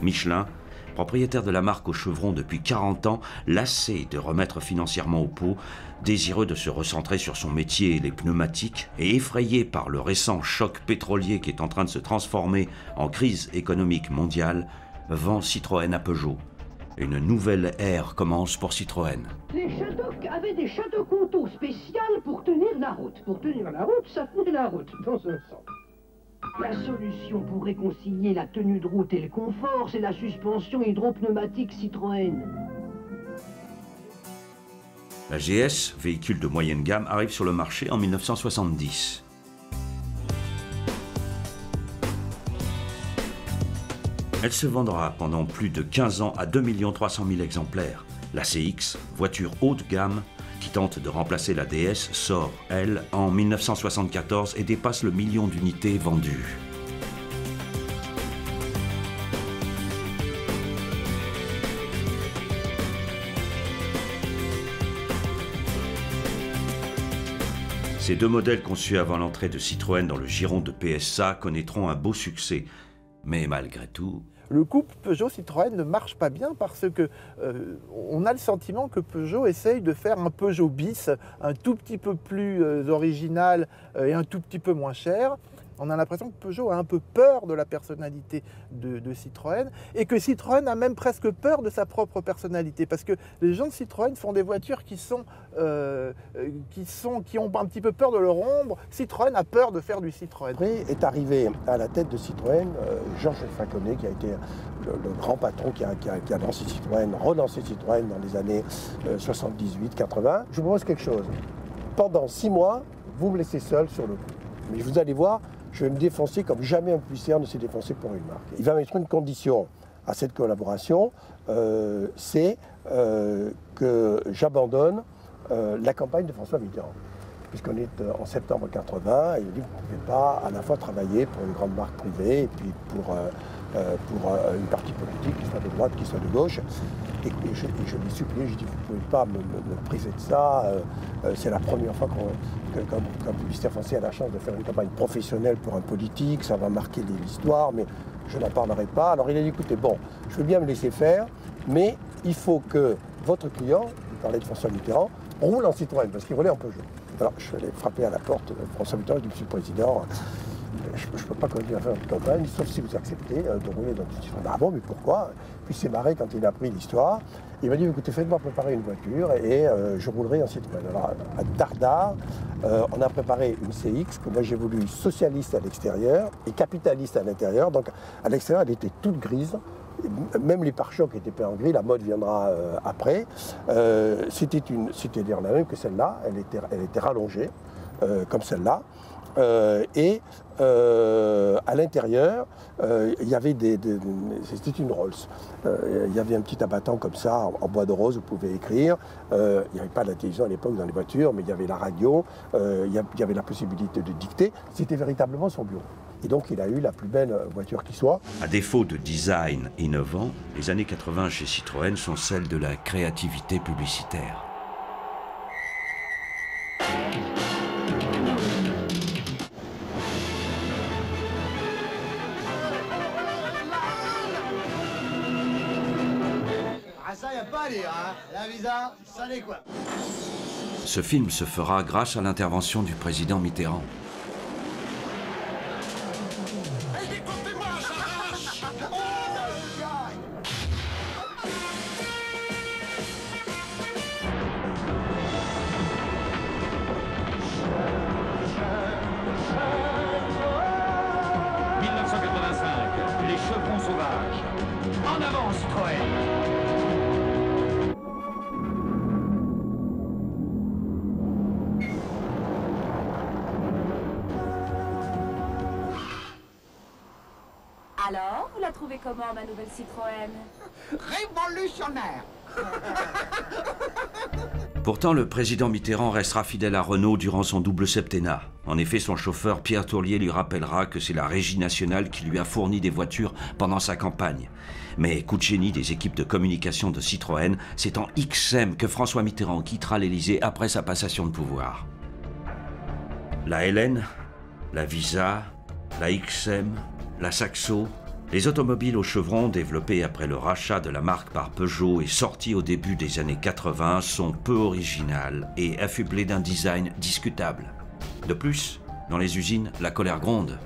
Michelin, propriétaire de la marque au chevron depuis 40 ans, lassé de remettre financièrement au pot, désireux de se recentrer sur son métier et les pneumatiques, et effrayé par le récent choc pétrolier qui est en train de se transformer en crise économique mondiale, vend Citroën à Peugeot. Une nouvelle ère commence pour Citroën. Les Shadok avaient des Shadok auto spéciales pour tenir la route. Pour tenir la route, ça tenait la route, dans un sens. La solution pour réconcilier la tenue de route et le confort, c'est la suspension hydropneumatique Citroën. La GS, véhicule de moyenne gamme, arrive sur le marché en 1970. Elle se vendra pendant plus de 15 ans à 2 300 000 exemplaires. La CX, voiture haut de gamme, qui tente de remplacer la DS, sort, elle, en 1974 et dépasse le million d'unités vendues. Ces deux modèles conçus avant l'entrée de Citroën dans le giron de PSA connaîtront un beau succès. Mais malgré tout... Le couple Peugeot-Citroën ne marche pas bien parce que on a le sentiment que Peugeot essaye de faire un Peugeot bis, un tout petit peu plus original et un tout petit peu moins cher. On a l'impression que Peugeot a un peu peur de la personnalité de Citroën et que Citroën a même presque peur de sa propre personnalité parce que les gens de Citroën font des voitures qui ont un petit peu peur de leur ombre. Citroën a peur de faire du Citroën. Après est arrivé à la tête de Citroën Georges Faconnet qui a été le grand patron qui a lancé Citroën, relancé Citroën dans les années 78-80. Je vous propose quelque chose. Pendant 6 mois, vous me laissez seul sur le coup. Mais vous allez voir, je vais me défoncer comme jamais un publicitaire ne s'est défoncé pour une marque. Il va mettre une condition à cette collaboration, c'est que j'abandonne la campagne de François Mitterrand. Puisqu'on est en septembre 80, et il dit que vous ne pouvez pas à la fois travailler pour une grande marque privée et puis pour une partie politique, qui soit de droite, qui soit de gauche. Et je l'ai supplié, j'ai dit, vous ne pouvez pas me priver de ça. C'est la première fois qu'un publicitaire français a la chance de faire une campagne professionnelle pour un politique, ça va marquer l'histoire, mais je n'en parlerai pas. Alors il a dit, écoutez, bon, je veux bien me laisser faire, mais il faut que votre client, il parlait de François Mitterrand, roule en Citroën, parce qu'il roulait en Peugeot. Alors je suis allé frapper à la porte de François Mitterrand, je dis, Monsieur le Président, je ne peux pas continuer à faire une campagne, sauf si vous acceptez de rouler dans une Citroën. Ah bon, mais pourquoi? Puis il s'est marré quand il a appris l'histoire. Il m'a dit, écoutez, faites-moi préparer une voiture et je roulerai en Citroën. Alors à Dardar, on a préparé une CX que moi j'ai voulu socialiste à l'extérieur et capitaliste à l'intérieur. Donc à l'extérieur, elle était toute grise. Même les pare-chocs étaient peints en gris, la mode viendra après. C'était dire la même que celle-là, elle était rallongée, comme celle-là. Et à l'intérieur, il y avait c'était une Rolls. Il y avait un petit abattant comme ça, en bois de rose, vous pouvez écrire. Il n'y avait pas de la télévision à l'époque dans les voitures, mais il y avait la radio, il y avait la possibilité de dicter. C'était véritablement son bureau. Et donc il a eu la plus belle voiture qui soit. À défaut de design innovant, les années 80 chez Citroën sont celles de la créativité publicitaire. Ça y a pas à dire, hein. La visa, ça n'est quoi. Ce film se fera grâce à l'intervention du président Mitterrand. Les chevrons sauvages. En avant, Citroën. Alors, vous la trouvez comment, ma nouvelle Citroën? Révolutionnaire. Pourtant, le président Mitterrand restera fidèle à Renault durant son double septennat. En effet, son chauffeur Pierre Tourlier lui rappellera que c'est la Régie nationale qui lui a fourni des voitures pendant sa campagne. Mais coup de génie des équipes de communication de Citroën, c'est en XM que François Mitterrand quittera l'Élysée après sa passation de pouvoir. La LN, la Visa, la XM, la Saxo, les automobiles aux chevrons développées après le rachat de la marque par Peugeot et sorties au début des années 80 sont peu originales et affublées d'un design discutable. De plus, dans les usines, la colère gronde.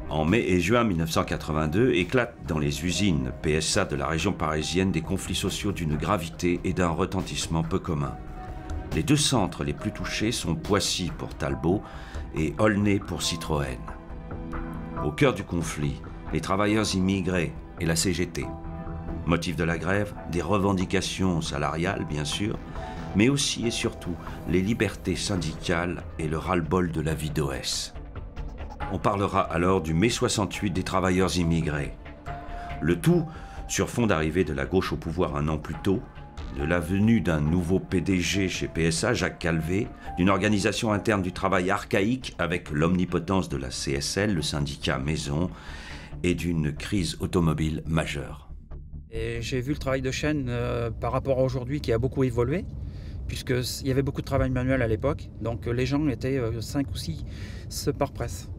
En mai et juin 1982 éclatent dans les usines PSA de la région parisienne des conflits sociaux d'une gravité et d'un retentissement peu communs. Les deux centres les plus touchés sont Poissy pour Talbot et Aulnay pour Citroën. Au cœur du conflit, les travailleurs immigrés et la CGT. Motif de la grève, des revendications salariales bien sûr, mais aussi et surtout les libertés syndicales et le ras-le-bol de la vie d'OS. On parlera alors du mai 68 des travailleurs immigrés. Le tout sur fond d'arrivée de la gauche au pouvoir un an plus tôt, de la venue d'un nouveau PDG chez PSA, Jacques Calvé, d'une organisation interne du travail archaïque avec l'omnipotence de la CSL, le syndicat Maison, et d'une crise automobile majeure. J'ai vu le travail de chaîne par rapport à aujourd'hui qui a beaucoup évolué, puisqu'il y avait beaucoup de travail manuel à l'époque, donc les gens étaient 5 ou 6 par presse.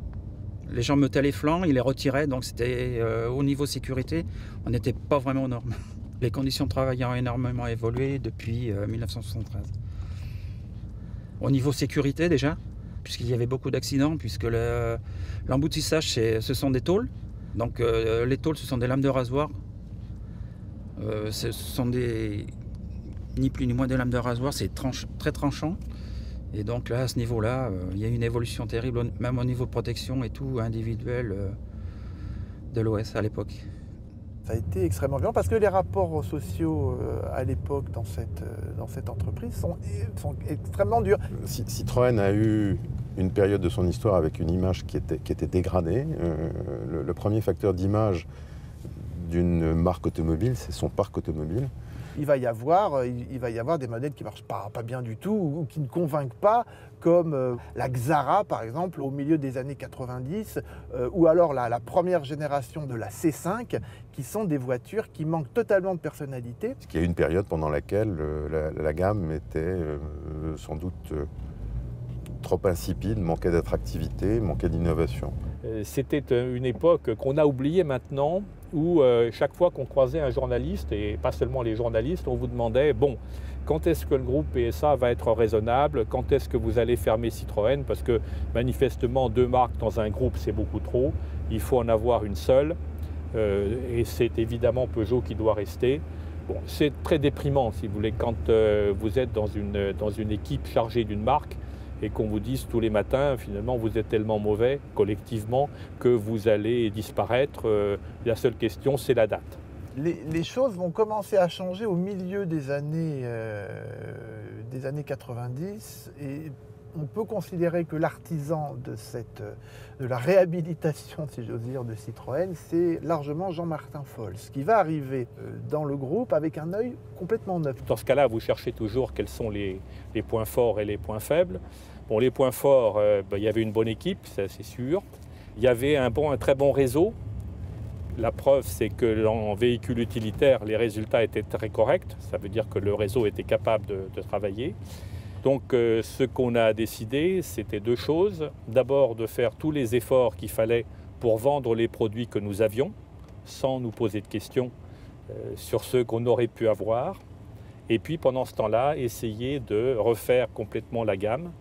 Les gens mettaient les flancs, ils les retiraient, donc c'était au niveau sécurité, on n'était pas vraiment aux normes. Les conditions de travail ont énormément évolué depuis 1973. Au niveau sécurité déjà, puisqu'il y avait beaucoup d'accidents, puisque l'emboutissage ce sont des tôles. Donc les tôles ce sont des lames de rasoir. Ce sont ni plus ni moins des lames de rasoir, c'est très tranchant. Et donc là, à ce niveau-là, il y a une évolution terrible, même au niveau de protection et tout individuel de l'OS à l'époque. Ça a été extrêmement violent parce que les rapports sociaux à l'époque dans cette entreprise sont extrêmement durs. Citroën a eu une période de son histoire avec une image qui était dégradée. Le premier facteur d'image d'une marque automobile, c'est son parc automobile. Il va y avoir des modèles qui ne marchent pas bien du tout ou qui ne convainquent pas, comme la Xara par exemple au milieu des années 90 ou alors la première génération de la C5 qui sont des voitures qui manquent totalement de personnalité. Il y a eu une période pendant laquelle la gamme était sans doute trop insipide, manquait d'attractivité, manquait d'innovation. C'était une époque qu'on a oubliée maintenant, où chaque fois qu'on croisait un journaliste, et pas seulement les journalistes, on vous demandait, bon, quand est-ce que le groupe PSA va être raisonnable? Quand est-ce que vous allez fermer Citroën? Parce que manifestement, 2 marques dans un groupe, c'est beaucoup trop. Il faut en avoir une seule. Et c'est évidemment Peugeot qui doit rester. Bon, c'est très déprimant, si vous voulez, quand vous êtes dans une équipe chargée d'une marque, et qu'on vous dise tous les matins, finalement, vous êtes tellement mauvais, collectivement, que vous allez disparaître. La seule question, c'est la date. Les choses vont commencer à changer au milieu des années 90, et on peut considérer que l'artisan de la réhabilitation, si j'ose dire, de Citroën, c'est largement Jean-Martin Fols, qui va arriver dans le groupe avec un œil complètement neuf. Dans ce cas-là, vous cherchez toujours quels sont les points forts et les points faibles. Bon, les points forts, il y avait une bonne équipe, c'est sûr. Il y avait un très bon réseau. La preuve, c'est que en véhicule utilitaire, les résultats étaient très corrects. Ça veut dire que le réseau était capable de travailler. Donc ce qu'on a décidé, c'était 2 choses. D'abord, de faire tous les efforts qu'il fallait pour vendre les produits que nous avions, sans nous poser de questions sur ceux qu'on aurait pu avoir. Et puis pendant ce temps-là, essayer de refaire complètement la gamme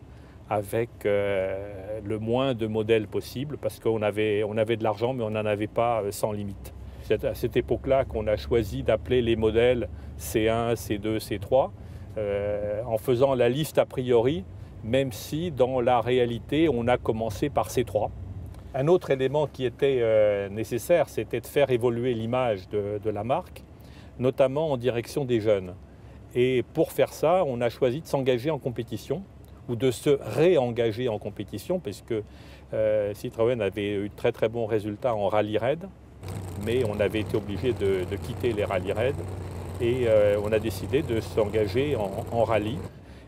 avec le moins de modèles possible, parce qu'on avait de l'argent, mais on n'en avait pas sans limite. C'est à cette époque-là qu'on a choisi d'appeler les modèles C1, C2, C3, en faisant la liste a priori, même si dans la réalité, on a commencé par C3. Un autre élément qui était nécessaire, c'était de faire évoluer l'image de la marque, notamment en direction des jeunes. Et pour faire ça, on a choisi de s'engager en compétition, ou de se réengager en compétition, parce que Citroën avait eu de très très bons résultats en rallye raid, mais on avait été obligé de quitter les rallye raid, et on a décidé de s'engager en rallye.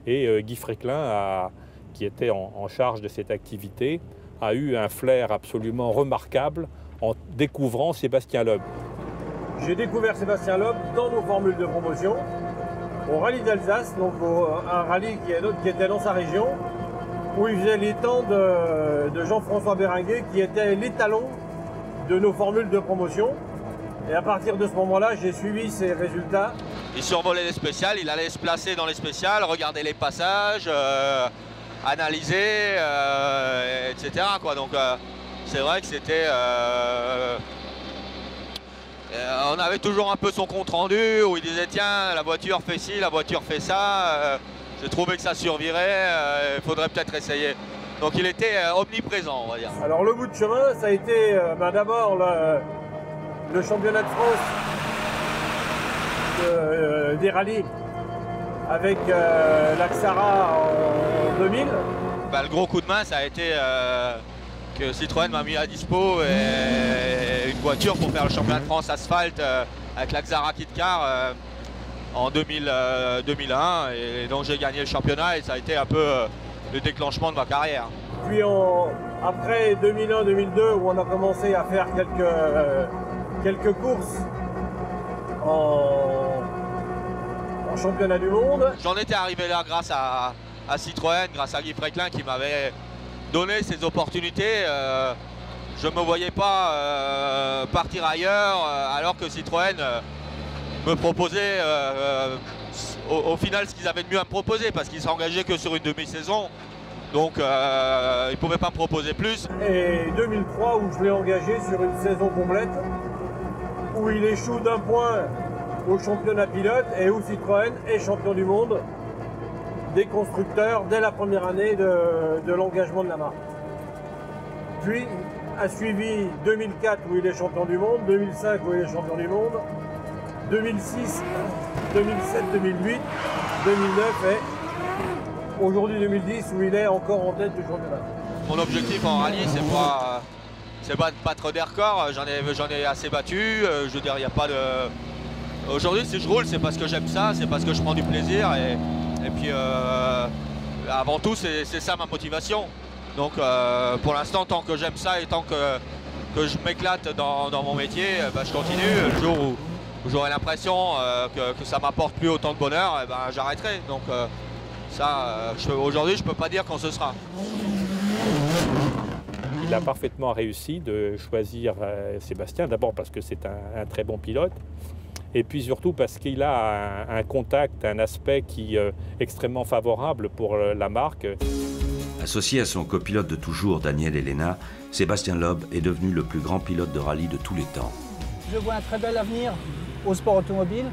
Et Guy Fréquelin, qui était en charge de cette activité, a eu un flair absolument remarquable en découvrant Sébastien Loeb. J'ai découvert Sébastien Loeb dans nos formules de promotion, au rallye d'Alsace, donc un rallye qui était dans sa région, où il faisait les temps de Jean-François Béringuet, qui était l'étalon de nos formules de promotion. Et à partir de ce moment-là, j'ai suivi ses résultats. Il survolait les spéciales, il allait se placer dans les spéciales, regarder les passages, analyser, etc. quoi. Donc c'est vrai que c'était... on avait toujours un peu son compte rendu où il disait tiens, la voiture fait ci, la voiture fait ça, j'ai trouvé que ça survirait, il faudrait peut-être essayer. Donc il était omniprésent, on va dire. Alors le bout de chemin, ça a été d'abord le championnat de France des rallyes avec la Xara en 2000. Le gros coup de main, ça a été que Citroën m'a mis à dispo une voiture pour faire le championnat de France asphalte avec la Xara Kit-Car en 2001. Et donc j'ai gagné le championnat et ça a été un peu le déclenchement de ma carrière. Puis après 2001-2002 où on a commencé à faire quelques courses en championnat du monde. J'en étais arrivé là grâce à Citroën, grâce à Guy Fréquelin qui m'avait donné ces opportunités. Je ne me voyais pas partir ailleurs alors que Citroën me proposait au final ce qu'ils avaient de mieux à me proposer parce qu'ils s'engageaient que sur une demi-saison. Donc ils ne pouvaient pas me proposer plus. Et 2003 où je l'ai engagé sur une saison complète où il échoue d'un point au championnat pilote et où Citroën est champion du monde des constructeurs dès la première année de l'engagement de la marque. Puis a suivi 2004 où il est champion du monde, 2005 où il est champion du monde, 2006, 2007, 2008, 2009 et aujourd'hui 2010 où il est encore en tête du championnat. Mon objectif en rallye, c'est pas de battre des records, j'en ai assez battu, je veux dire, il n'y a pas de... Aujourd'hui, si je roule, c'est parce que j'aime ça, c'est parce que je prends du plaisir et puis avant tout, c'est ça ma motivation. Donc pour l'instant, tant que j'aime ça et tant que je m'éclate dans mon métier, je continue. Le jour où j'aurai l'impression que ça m'apporte plus autant de bonheur, j'arrêterai. Donc aujourd'hui, je ne peux pas dire quand ce sera. Il a parfaitement réussi de choisir Sébastien, d'abord parce que c'est un très bon pilote, et puis surtout parce qu'il a un contact, un aspect qui est extrêmement favorable pour la marque. Associé à son copilote de toujours, Daniel Elena, Sébastien Loeb est devenu le plus grand pilote de rallye de tous les temps. Je vois un très bel avenir au sport automobile,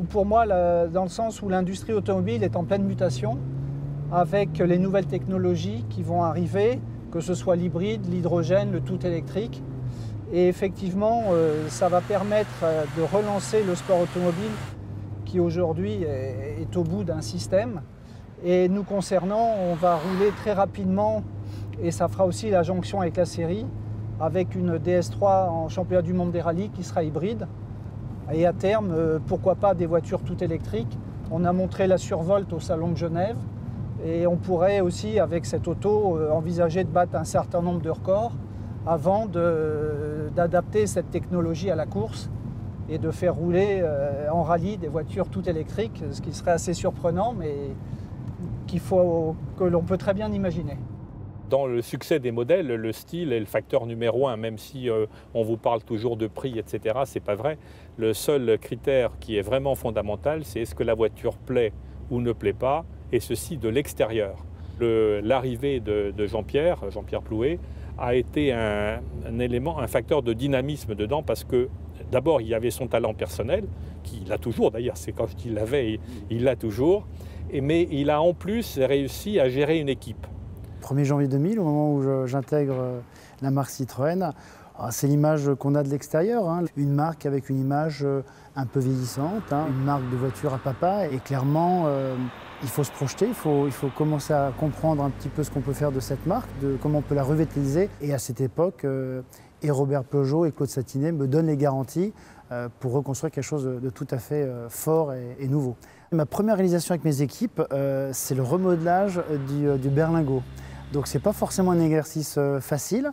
ou pour moi, dans le sens où l'industrie automobile est en pleine mutation, avec les nouvelles technologies qui vont arriver, que ce soit l'hybride, l'hydrogène, le tout électrique. Et effectivement, ça va permettre de relancer le sport automobile qui aujourd'hui est au bout d'un système. Et nous concernant, on va rouler très rapidement, et ça fera aussi la jonction avec la série, avec une DS3 en championnat du monde des rallyes qui sera hybride. Et à terme, pourquoi pas des voitures toutes électriques. On a montré la Survolt au Salon de Genève. Et on pourrait aussi, avec cette auto, envisager de battre un certain nombre de records avant d'adapter cette technologie à la course et de faire rouler en rallye des voitures toutes électriques, ce qui serait assez surprenant, mais que l'on peut très bien imaginer. Dans le succès des modèles, le style est le facteur numéro 1, même si on vous parle toujours de prix, etc. C'est pas vrai. Le seul critère qui est vraiment fondamental, c'est est-ce que la voiture plaît ou ne plaît pas, et ceci de l'extérieur. L'arrivée de Jean-Pierre Plouet, a été un élément, un facteur de dynamisme dedans, parce que d'abord il y avait son talent personnel, qu'il a toujours d'ailleurs, c'est quand je dis l'avait, il l'a toujours, mais il a en plus réussi à gérer une équipe. 1er janvier 2000, au moment où j'intègre la marque Citroën, c'est l'image qu'on a de l'extérieur, hein. Une marque avec une image un peu vieillissante, hein. Une marque de voiture à papa, et clairement il faut se projeter, il faut commencer à comprendre un petit peu ce qu'on peut faire de cette marque, de comment on peut la revitaliser. Et à cette époque, et Robert Peugeot et Claude Satinet me donnent les garanties pour reconstruire quelque chose de tout à fait fort et nouveau. Ma première réalisation avec mes équipes, c'est le remodelage du berlingot. Donc c'est pas forcément un exercice facile.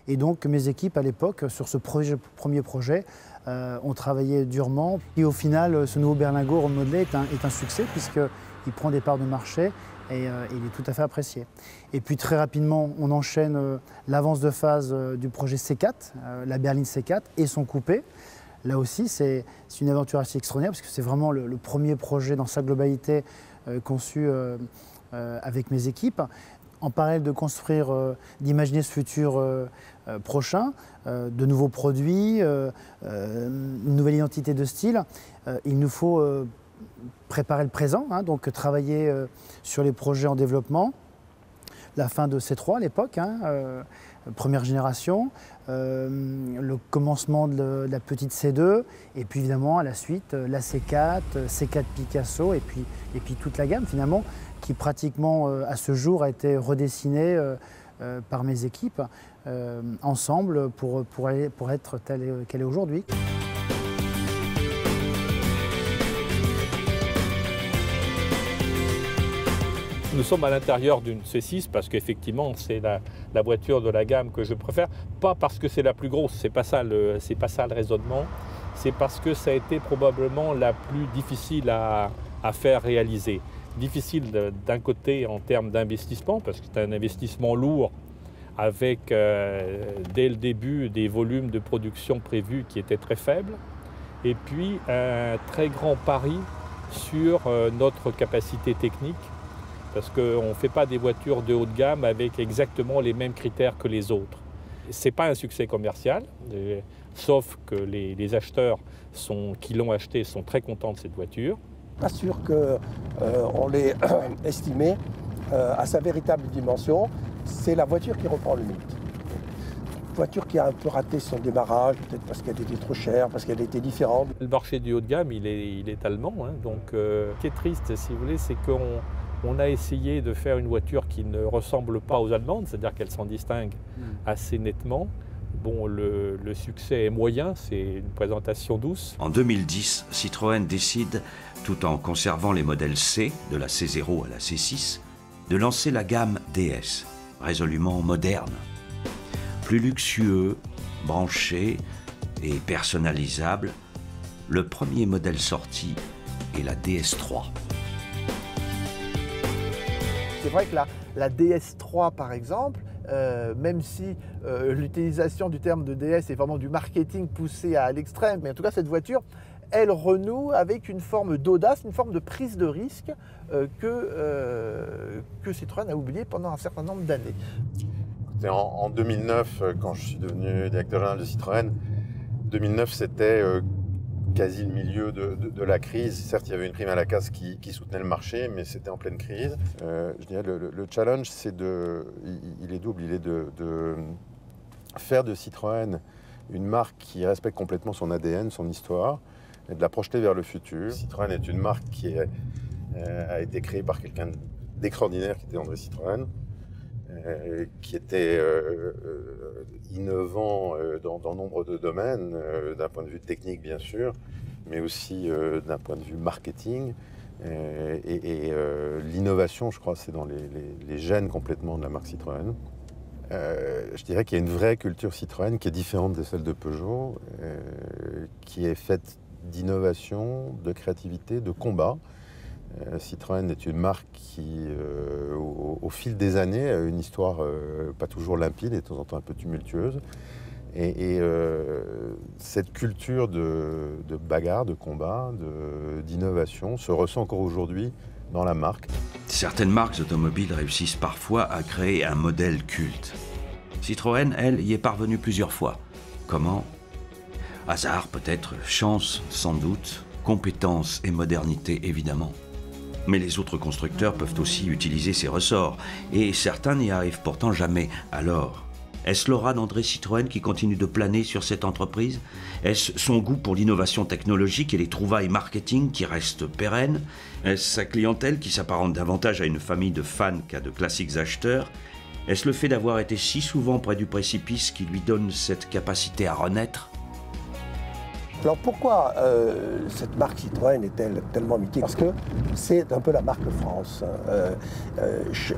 Et donc mes équipes à l'époque, sur ce premier projet, ont travaillé durement. Et au final, ce nouveau berlingot remodelé est un succès, puisqu'il prend des parts de marché et il est tout à fait apprécié. Et puis très rapidement, on enchaîne l'avance de phase du projet C4, la berline C4 et son coupé. Là aussi, c'est une aventure assez extraordinaire, parce que c'est vraiment le premier projet dans sa globalité conçu avec mes équipes. En parallèle de construire, d'imaginer ce futur prochain, de nouveaux produits, une nouvelle identité de style, il nous faut préparer le présent, hein, donc travailler sur les projets en développement. La fin de C3 à l'époque, hein, première génération, le commencement de la petite C2, et puis évidemment à la suite la C4, C4 Picasso, et puis toute la gamme finalement, qui pratiquement à ce jour a été redessinée par mes équipes ensemble pour être telle qu'elle est aujourd'hui. Nous sommes à l'intérieur d'une C6 parce qu'effectivement c'est la voiture de la gamme que je préfère, pas parce que c'est la plus grosse, c'est pas ça le raisonnement, c'est parce que ça a été probablement la plus difficile à faire réaliser. Difficile d'un côté en termes d'investissement, parce que c'est un investissement lourd avec dès le début des volumes de production prévus qui étaient très faibles, et puis un très grand pari sur notre capacité technique, parce qu'on ne fait pas des voitures de haut de gamme avec exactement les mêmes critères que les autres. Ce n'est pas un succès commercial, sauf que les acheteurs qui l'ont acheté sont très contents de cette voiture. Pas sûr qu'on l'ait estimé à sa véritable dimension. C'est la voiture qui reprend le mythe. Voiture qui a un peu raté son démarrage, peut-être parce qu'elle était trop chère, parce qu'elle était différente. Le marché du haut de gamme, il est allemand, hein, donc ce qui est triste, si vous voulez, c'est qu'on a essayé de faire une voiture qui ne ressemble pas aux allemandes, c'est-à-dire qu'elle s'en distingue assez nettement. Bon, le succès est moyen, c'est une présentation douce. En 2010, Citroën décide, tout en conservant les modèles C, de la C0 à la C6, de lancer la gamme DS, résolument moderne. Plus luxueux, branché et personnalisable, le premier modèle sorti est la DS3. C'est vrai que la DS3, par exemple, même si l'utilisation du terme de DS est vraiment du marketing poussé à l'extrême, mais en tout cas cette voiture, elle renoue avec une forme d'audace, une forme de prise de risque que Citroën a oublié pendant un certain nombre d'années. En 2009, quand je suis devenu directeur général de Citroën, 2009 c'était quasi le milieu de la crise. Certes, il y avait une prime à la casse qui soutenait le marché, mais c'était en pleine crise. Je dirais le challenge, il est double. Il est de faire de Citroën une marque qui respecte complètement son ADN, son histoire, et de la projeter vers le futur. Citroën est une marque qui a été créée par quelqu'un d'extraordinaire, qui était André Citroën, qui était innovant dans nombre de domaines, d'un point de vue technique bien sûr, mais aussi d'un point de vue marketing. L'innovation, je crois, c'est dans les gènes complètement de la marque Citroën. Je dirais qu'il y a une vraie culture Citroën qui est différente de celle de Peugeot, qui est faite d'innovation, de créativité, de combat. Citroën est une marque qui, au fil des années, a une histoire pas toujours limpide et de temps en temps un peu tumultueuse. Cette culture de bagarre, de combat, d'innovation se ressent encore aujourd'hui dans la marque. Certaines marques automobiles réussissent parfois à créer un modèle culte. Citroën, elle, y est parvenue plusieurs fois. Comment? Hasard peut-être, chance sans doute, compétence et modernité évidemment. Mais les autres constructeurs peuvent aussi utiliser ces ressorts, et certains n'y arrivent pourtant jamais. Alors, est-ce l'aura d'André Citroën qui continue de planer sur cette entreprise? Est-ce son goût pour l'innovation technologique et les trouvailles marketing qui restent pérennes? Est-ce sa clientèle qui s'apparente davantage à une famille de fans qu'à de classiques acheteurs? Est-ce le fait d'avoir été si souvent près du précipice qui lui donne cette capacité à renaître? Alors pourquoi cette marque Citroën est-elle tellement mythique? Parce que c'est un peu la marque France.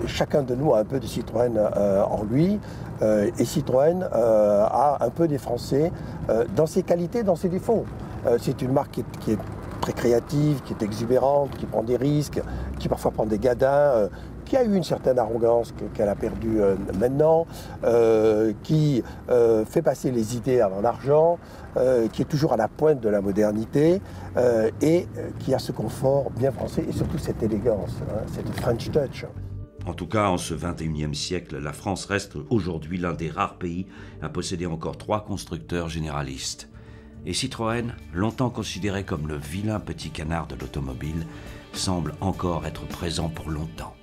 Chacun de nous a un peu de Citroën en lui, et Citroën a un peu des Français dans ses qualités, dans ses défauts. C'est une marque qui est très créative, qui est exubérante, qui prend des risques, qui parfois prend des gadins, qui a eu une certaine arrogance qu'elle a perdue maintenant, qui fait passer les idées avant l'argent, qui est toujours à la pointe de la modernité et qui a ce confort bien français et surtout cette élégance, cette French touch. En tout cas, en ce 21e siècle, la France reste aujourd'hui l'un des rares pays à posséder encore 3 constructeurs généralistes. Et Citroën, longtemps considéré comme le vilain petit canard de l'automobile, semble encore être présent pour longtemps.